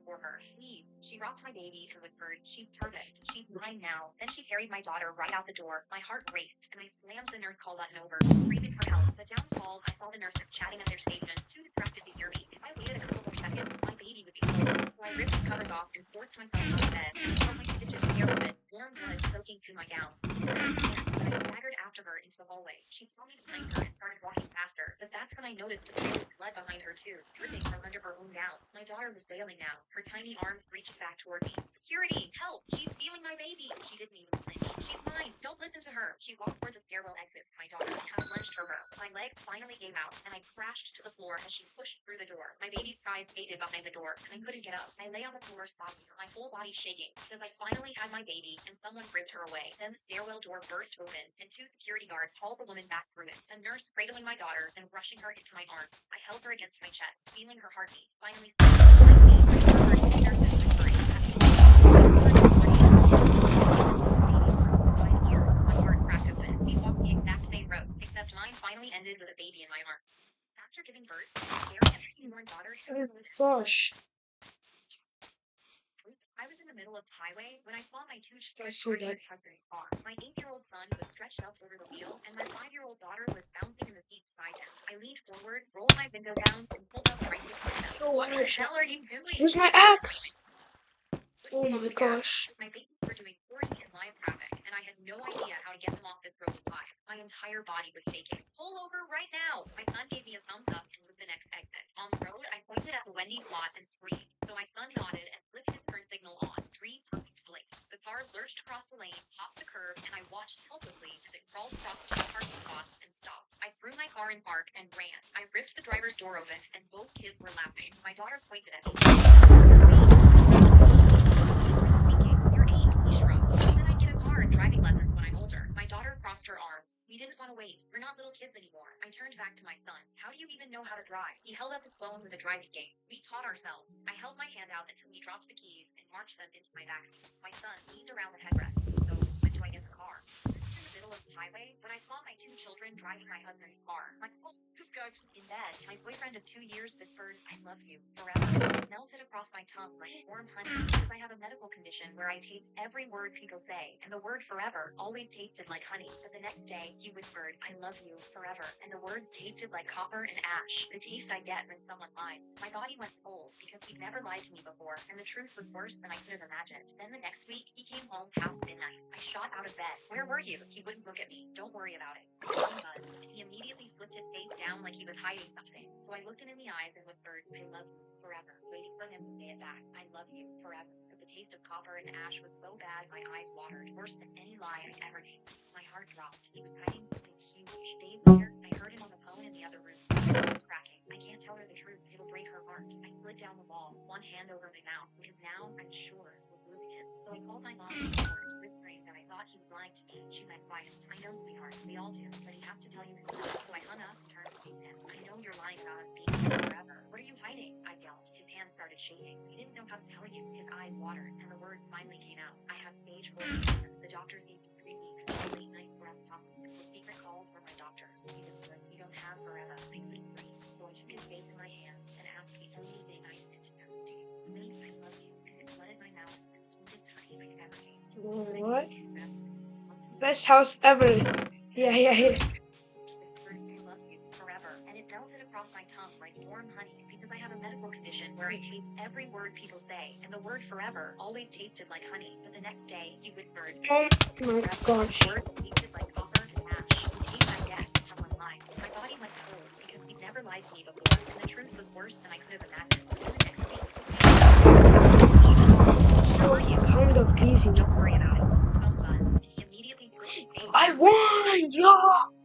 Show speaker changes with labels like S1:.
S1: for her. Please. She rocked my baby and whispered, she's perfect. She's mine now. Then she carried my daughter right out the door. My heart raced, and I slammed the nurse call button over, screaming for help. But down the hall, I saw the nurses chatting at their station, too distracted to hear me. If I waited a couple more seconds, my baby would be stolen. So I ripped the covers off and forced myself out of bed, and I felt my stitches tear open, warm blood soaking through my gown. I staggered after her into the hallway. She saw me behind her and started walking faster, but that's when I noticed the pool of blood behind her too, dripping from under her own gown. My daughter was wailing now, her tiny arms reaching back toward me. Security! Help! She's stealing my baby! She didn't even flinch. She's mine! Don't listen to her! She walked towards a stairwell exit. My daughter had clenched her rope. My legs finally gave out, and I crashed to the floor as she pushed through the door. My baby's cries faded behind the door, and I couldn't get up. I lay on the floor sobbing, my whole body shaking, because I finally had my baby, and someone ripped her away. Then the stairwell door burst open, and 2 security guards hauled the woman back through it. A nurse cradling my daughter and rushing her into my arms. I held her against my chest, feeling her heartbeat. Finally, behind me, I heard 2 nurses whispering, my heart cracked open. We walked the exact same road, except mine finally ended with a baby in my arms. After giving birth, Gary and her newborn daughter.
S2: Gosh.
S1: I was in the middle of the highway when I saw my 2
S2: That's so dead.
S1: husband's car. My 8-year-old son was stretched out over the wheel, and my 5-year-old daughter was bouncing in the seat beside him. I leaned forward, rolled my window down, and pulled up right behind them.
S2: Oh, what
S1: What the hell are you doing?
S2: Here's my axe! Oh my gosh.
S1: My babies were doing 40 in live traffic, and I had no idea how to get them off this road alive. My entire body was shaking. Pull over right now! My son gave me a thumbs up and moved the next exit. On the road, I pointed at the Wendy's lot and screamed. So my son nodded and flipped his turn signal on. 3 perfect blinks. The car lurched across the lane, hopped the curb, and I watched helplessly as it crawled across 2 parking spots and stopped. I threw my car in park and ran. I ripped the driver's door open, and both kids were laughing. My daughter pointed at me. You're 8, he shrugged. He said I'd get a car and driving lessons when I'm older. My daughter crossed her arms. We didn't want to wait. We're not little kids anymore. I turned back to my son. How do you even know how to drive? He held up his phone with a driving game. We taught ourselves. I held my hand out until he dropped the keys and marched them into my backseat. My son leaned around the headrest. So, when do I get the car? This is in the middle of the highway when I saw my 2 children driving my husband's car. This guy in bed. My boyfriend of 2 years whispered, I love you, forever. It melted across my tongue like warm honey because I have a medical condition where I taste every word people say, and the word forever always tasted like honey. But the next day, he whispered, I love you, forever, and the words tasted like copper and ash, the taste I get when someone lies. My body went cold because he'd never lied to me before, and the truth was worse than I could have imagined. Then the next week, he came home past midnight. I shot out of bed. Where were you? He wouldn't look at me. Don't worry about it. My phone buzzed, and he immediately flipped it face down like he was hiding something. So I looked him in the eyes and whispered, I love you, forever, waiting for him to say it back. I love you, forever. But the taste of copper and ash was so bad my eyes watered, worse than any lie I'd ever tasted. My heart dropped. He was hiding something huge. Days later, I heard him on the phone in the other room. His voice was cracking. I can't tell her the truth. It'll break her heart. I slid down the wall, one hand over my mouth, because now I'm sure I was losing him. So I called my mom in support, whispering that I thought he was lying to me. She went quiet. I know, sweetheart. We all do. But he has to tell you himself. So I hung up and turned to face him. I know you're lying about us being together forever. What are you hiding? I yelled. His hands started shaking. He didn't know how to tell you. His eyes watered, and the words finally came out. I have stage 4 cancer. The doctors gave me 3 weeks. Late nights were at the hospital. The secret calls were my doctors. He whispered, you don't have forever. I couldn't breathe. So I took his face in my hands and asked me anything I needed to know. Do you believe I love you? And it flooded my mouth with the sweetest honey I could ever taste.
S2: What? Best house ever. Yeah.
S1: Whispered, I love you, forever. And it melted across my tongue like warm honey because I have a medical condition where I taste every word people say, and the word forever always tasted like honey. But the next day, he whispered,
S2: Oh my gosh.
S1: words tasted like copper and ash, the taste I get when someone lies. My body went cold because he'd never lied to me before, and the truth was worse than I could have imagined. And the next week,
S2: Kind of easy.
S1: don't worry about it. His phone buzzed, and he immediately threw me.
S2: I won! Yeah!